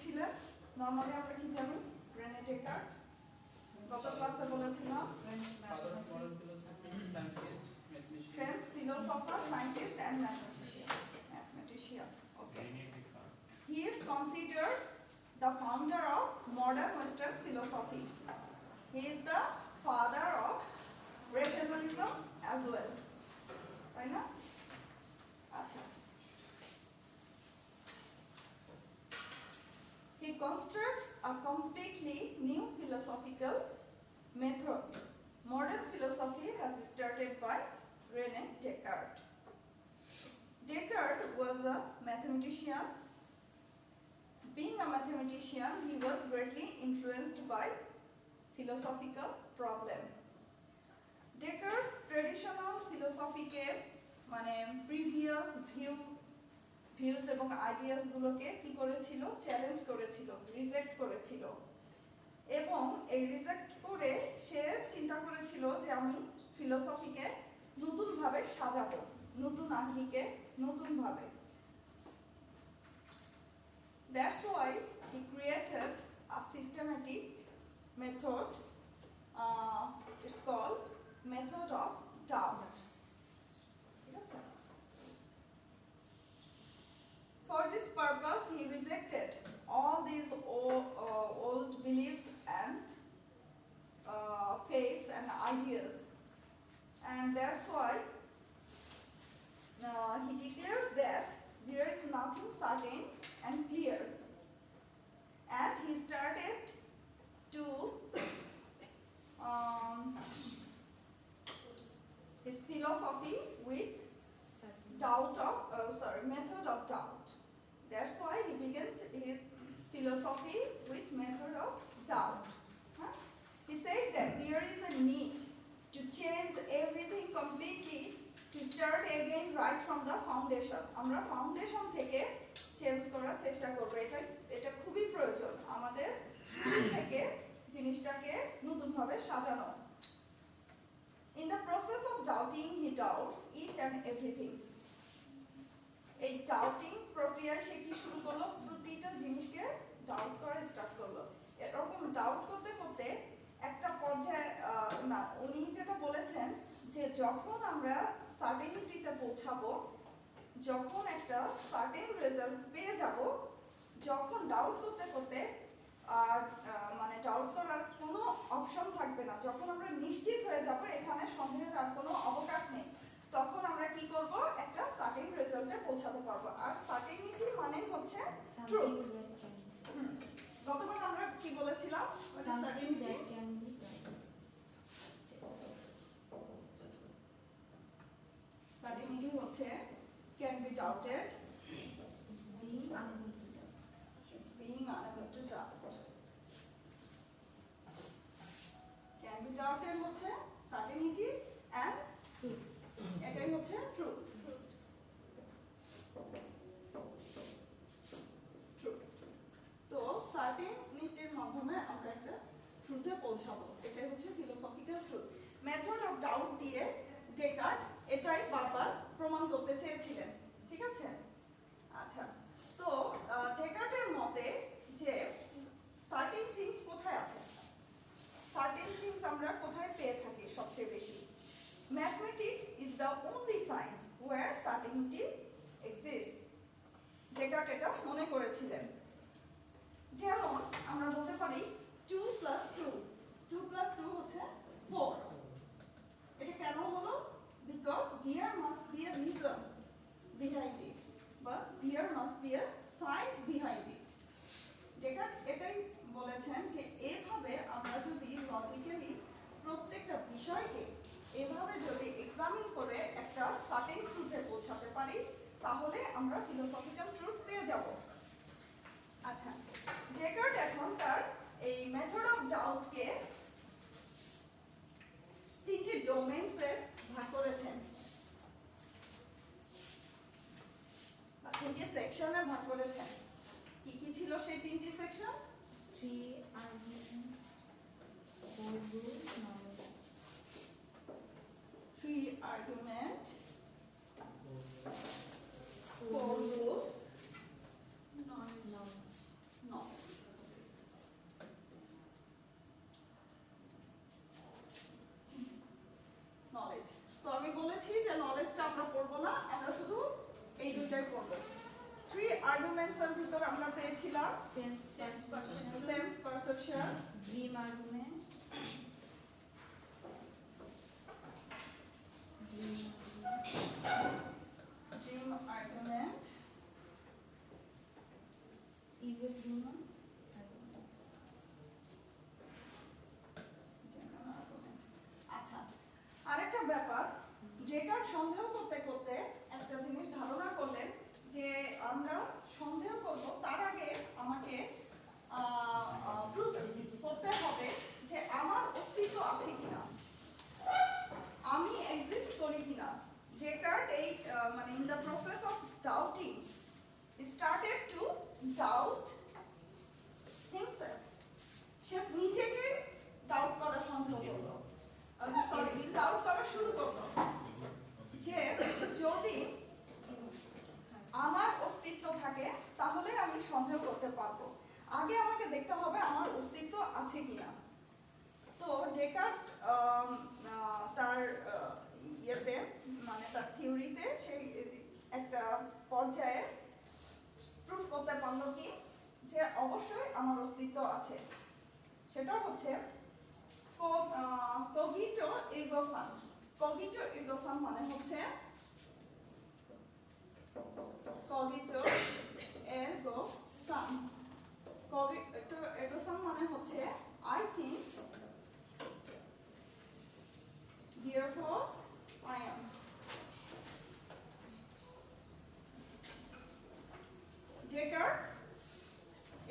ছিলেন? নরমালি আমরা কি জানি? রেনে ডেকার্ট গত ক্লাসে বলেছিলাম French philosopher, scientist and mathematician. Okay. He is considered the founder of modern Western philosophy. He is the father of rationalism as well. Right now? Achha. He constructs a completely new philosophical method. Modern philosophy has started by Rene Descartes. Descartes was a mathematician. Being a mathematician, he was greatly influenced by philosophical problem. Descartes traditional philosophy ke mane previous views এবং ideas গুলোকে কি করেছিল challenge করেছিল reject করেছিল এবং এই reject করে সে চিন্তা করেছিল যে আমি ফিলোসফিকে নতুন ভাবে সাজাবো নতুন আঙ্গিকে নতুন ভাবে That's why he created a systematic method. It's called method of doubt. For this purpose, he rejected all these old beliefs and faiths and ideas, and that's why he declares that there is nothing certain and clear, and he started to his philosophy with method of doubt. That's why he begins his philosophy with method of doubt. He said that there is a need to change everything completely to start again right from the foundation. আমরা foundation থেকে change করার চেষ্টা করব এটা খুবই প্রয়োজন আমাদের শুরু থেকে জিনিসটাকে নতুনভাবে সাজানো In the process of doubting, he doubts each and everything. এই ডাউটিং প্রক্রিয়া সে কি শুরু করলো প্রতিটা জিনিসকে ডাউট করা স্টার্ট করলো এরকম ডাউট করতে করতে একটা পর্যায়ে না উনি যেটা বলেছেন যে যখন আমরা সার্টেনিটিতে পৌঁছাবো যখন একটা সার্টেন রেজাল্ট পেয়ে যাব যখন ডাউট করতে করতে আর মানে ডাউট করার কোনো অপশন থাকবে না যখন আমরা নিশ্চিত হয়ে যাব এখানে সন্দেহের আর কোনো অবকাশ নেই তখন আমরা কি করব একটা সার্টেন রেজাল্টে পৌঁছাতে পারবো আর সার্টেনিটি মানে হচ্ছে ট্রুথ গতবার আমরা কি বলেছিলাম সার্টেনিটি হচ্ছে can be doubted it's being unable to doubt can be doubted হচ্ছে certainty and truth এটাই হচ্ছে truth তো সার্টেনিটির মাধ্যমে আমরা একটা ট্রুথে পৌঁছাবো এটাই হচ্ছে philosophical truth method of doubt দিয়ে ডেকার্ট এটাই বারবার প্রমাণ করতে চেয়েছিলেন ঠিক আছে আচ্ছা তো ডেকার্টের মতে যে সার্টেন থিংস কোথায় আছে সার্টেন থিংস আমরা কোথায় পেয়ে থাকি সবচেয়ে বেশি mathematics is the only science where certainty exists Descartes এটা মনে করেছিলেন যেমন আমরা বলতে পারি 2 + 2 হচ্ছে 4 এটা কেন হলো because there must be a reason behind it but there must be a science behind it Descartes এটাই বলেছেন যে এভাবে আমরা যদি লজিক্যালি প্রত্যেকটা বিষয়কে এভাবে যদি এক্সামিন করে একটা সার্টেন ট্রুথে পৌঁছাতে পারি তাহলে আমরা ফিলোসফিক্যাল ট্রুথ পেয়ে যাব আচ্ছা ডেকার্ট এখন তার এই মেথড অফ ডাউটকে তিনটি ডোমেইনসে ভাগ করেছেন তিনটি সেকশনে ভাগ করেছেন কি কি ছিল সেই তিনটি section 3 argument 4 rules knowledge 3 argument 4 rules knowledge আমরা পেয়েছিলাম sense sense perception, dream argument, dream argument, evil human, আচ্ছা আরেকটা ব্যাপার, যেটার সন্দেহ করতে করতে একটা জিনিস ধারণা করলেন যে আমরা সন্দেহ করব, তার আগে আমাকে প্রুফ করতে হবে যে আমার অস্তিত্ব আছে কিনা, আমি এক্সিস্ট করি কিনা। ডেকার্ট এই মানে in the process of doubting started to doubt himself, সে নিজেকে ডাউট করা সন্দেহ করলো, সরি ডাউট করা শুরু করলো যে যদি আমার অস্তিত্ব থাকে তাহলে আমি সন্দেহ করতে পারবো, আগে আমাকে দেখতে হবে আমার অস্তিত্ব আছে কিনা। তো ডেকার্ট তার ইয়েতে মানে তার থিওরিতে সেই একটা পর্যায়ে প্রুফ করতে পারলো কি যে অবশ্যই আমার অস্তিত্ব আছে। সেটা হচ্ছে কগিটো এরগো সাম। কগিটো এরগো সাম মানে হচ্ছে কগিটো এরগো সাম। কগিটো এরগো সাম মানে হচ্ছে I think therefore I am। Descartes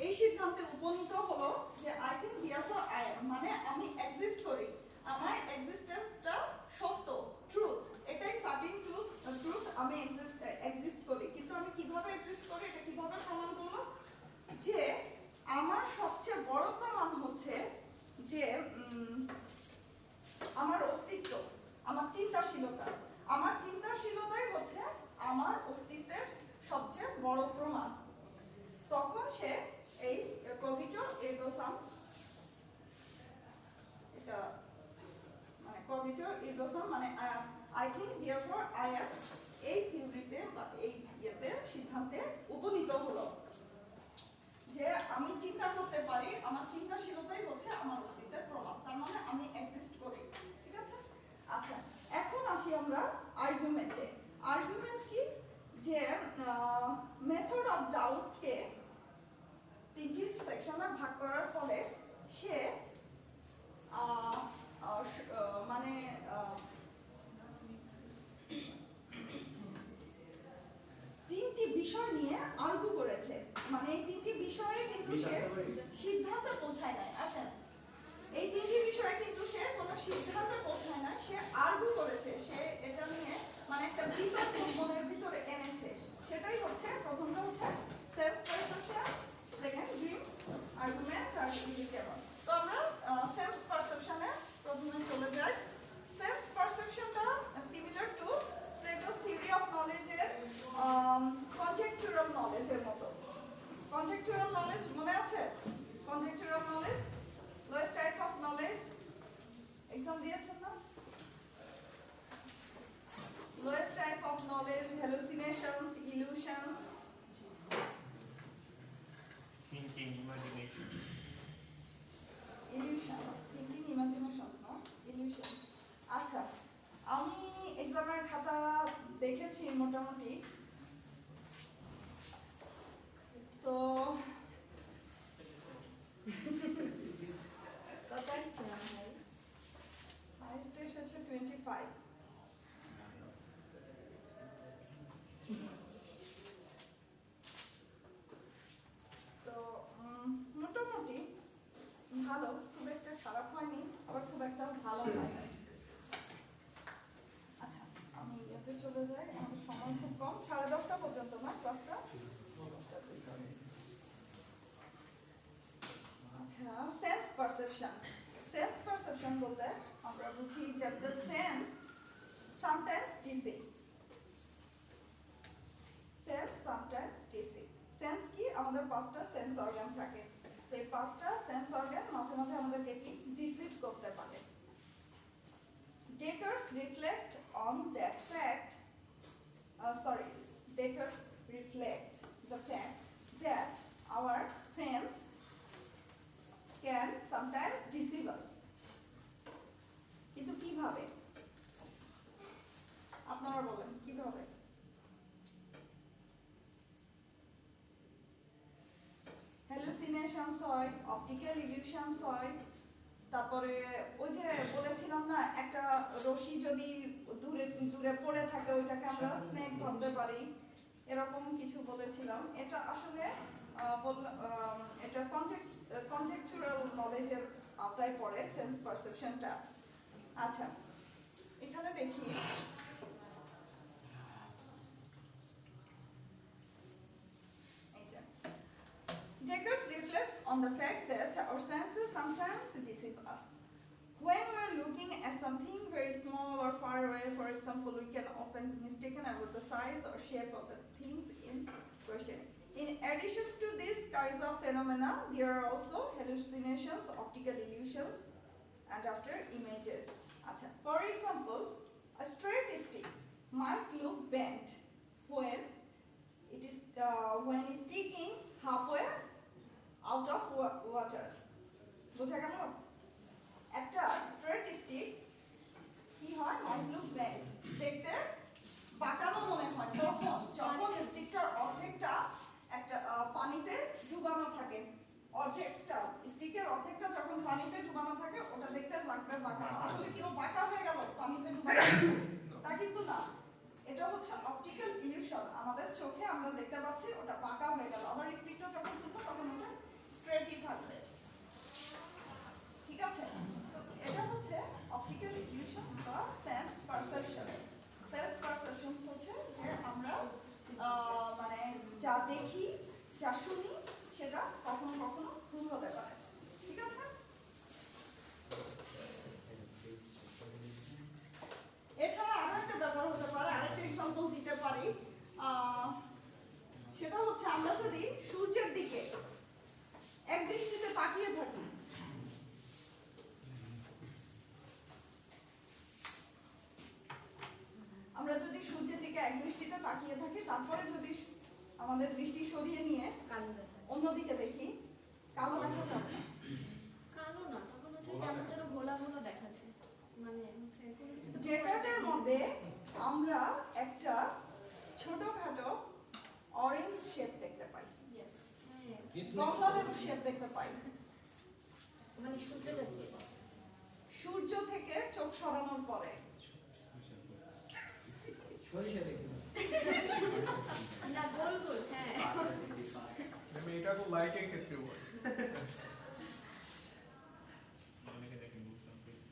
এই সিদ্ধান্তে উপনীত হলো যে I think therefore I am মানে আমি এক্সিস্ট করি, আমার এক্সিস্টেন্সটা সত্য, ট্রুথ, এটাই সার্টিন ট্রুথ, আমি এক্সিস্ট করি। কিন্তু আমি কিভাবে এক্সিস্ট করি, এটা কিভাবে প্রমাণ করলো যে আমার সবচেয়ে বড় প্রমাণ হচ্ছে যে আমার অস্তিত্ব, আমার চিন্তাশীলতা, আমার চিন্তাশীলতাই হচ্ছে আমার অস্তিত্বের সবচেয়ে বড় প্রমাণ। তখন সে এই কগিটো এরগো সাম, এটা মানে কগিটো এরগো সাম মানে I think therefore I am, এই থিওরিতে বা এই ইয়েতে সিদ্ধান্তে উপনীত হলো যে আমি চিন্তা করতে পারি, আমার চিন্তাশীলতাই হচ্ছে আমার অস্তিত্বের প্রমাণ, তার মানে আমি এক্সিস্ট করি। ঠিক আছে, আচ্ছা এখন আসি আমরা আর্গুমেন্টে। আর্গুমেন্ট কি, যে মেথড অফ ডাউটকে তিনটি সেকশনে ভাগ করার পরে সে মানে তিনটি বিষয় নিয়ে আর্গু করেছে, মানে এই তিনটি বিষয়ে কিন্তু সে সিদ্ধান্তে পৌঁছায় নাই। আসেন, এই তিনটি বিষয়ে কিন্তু সে কোনো সিদ্ধান্তে পৌঁছায় না, সে আর্গু করেছে, সে এটা নিয়ে মানে একটা বিতর্ক মনের ভিতরে এনেছে। সেটাই হচ্ছে প্রথমটা হচ্ছে sense perception, second dream argument, আর ইন্ডিকেটর। তো আমরা সেন্স পারসেপশনে প্রথমে চলে যাই। সেন্স পারসেপশনটা similar to Plato's theory of নলেজের কনজেকচুরাল নলেজের মতো। কনজেকচুরাল নলেজ মনে আছে? Conjectural knowledge lowest type of knowledge, exam দিয়েছেন না? Lowest type of knowledge, hallucinations, illusions, thinking, imagination. Illusions, thinking, imaginations না, ইলিউশন। আচ্ছা, আমি এক্সামের খাতা দেখেছি মোটামুটি, তো কত আসছে হাইস্ট এসেছে 25। তো মোটামুটি ভালো, খুব একটা খারাপ হয়নি, আবার খুব একটা ভালো হয়নি। আচ্ছা আমি ইয়েতে চলে যাই, আমাদের সময় খুব কম, 10:30 পর্যন্ত না ক্লাসটা। আচ্ছা, সেন্স পারসেপশন। সেন্স পারসেপশন বলতে আমরা বুঝি যে the sense sometimes deceive. Sense sometimes deceive. Sense কি, আমাদের 5টা সেন্স অর্গান থাকে, তো এই 5টা সেন্স অর্গান মাঝে মাঝে আমাদেরকে কি ডিসিভ করতে পারে। Descartes reflect on that fact, Descartes reflect the fact that ইলিউশনস হয়, অপটিক্যাল ইলিউশনস হয়, তারপরে ওই যে বলেছিলাম না একটা রশি যদি দূরে দূরে পড়ে থাকে ওইটাকে আমরা স্নেক ভাবতে পারি, এরকম কিছু বলেছিলাম। এটা আসলে এটা কনজেকচুরাল নলেজের আওতায় পড়ে সেন্স পারসেপশনটা। আচ্ছা, এখানে দেখি Descartes reflects on the fact that our senses sometimes deceive us. When we are looking at something very small or far away, for example, we can often be mistaken about the size or shape of the things in question. In addition to these kinds of phenomena, there are also hallucinations, optical illusions, and after images. For example, a straight stick might look bent when sticking halfway out of water. বোঝা গেল? একটা straight stick কি হয়, মাইট look band, দেখতে বাঁকানো মনে হয় যখন স্টিকটার অর্ধেকটা একটা পানিতে ডুবানো থাকে, অর্ধেকটা স্টিকের অর্ধেকটা যখন পানিতে ডুবানো থাকে ওটা দেখতে লাগবে বাঁকানো। আসলে কি ও বাঁকা হয়ে গেল পানিতে ডুবানো? তা কিন্তু না, এটা হচ্ছে অপটিক্যাল ইলিউশন। আমাদের চোখে আমরা দেখতে পাচ্ছি ওটা বাঁকা হয়ে গেল, আবার স্টিকটা যখন তুলবো তখন ওটা স্ট্রেটই থাকবে। ঠিক আছে, তো এটা হচ্ছে অপটিক্যাল ইলিউশন বা সেন্স পারসেপশন। সেন্স পারসেপশন হচ্ছে যে আমরা মানে যা দেখি যা শুনি সেটা কখনো কখনো ভুল হতে পারে। ঠিক আছে, এছাড়া আরো একটা ব্যাপার হতে পারে, আরেকটা এক্সাম্পল দিতে পারি, সেটা হচ্ছে আমরা যদি সূর্যের দিকে এক দৃষ্টিতে তাকিয়ে থাকি, আমরা যদি সূর্যের দিকে এক দৃষ্টিতে তাকিয়ে থাকি তারপরে যদি আমাদের দৃষ্টি সরিয়ে নিয়ে অন্যদিকে দেখি, কালো দেখা যাবে না। কালো না, তখন হচ্ছে কেমন যেন ঘোলা ঘোলা দেখা যায়, মানে হচ্ছে কোনো কিছু ডেকার্টের মধ্যে আমরা একটা ছোটখাটো অরেঞ্জ শেপ দেখতে পাই, কমলা লেবুর শেপ দেখতে পাই, মানে সূর্য থেকে চোখ সরানোর পরে। না গোল গোল, হ্যাঁ এটা তো লাইটের ক্ষেত্রে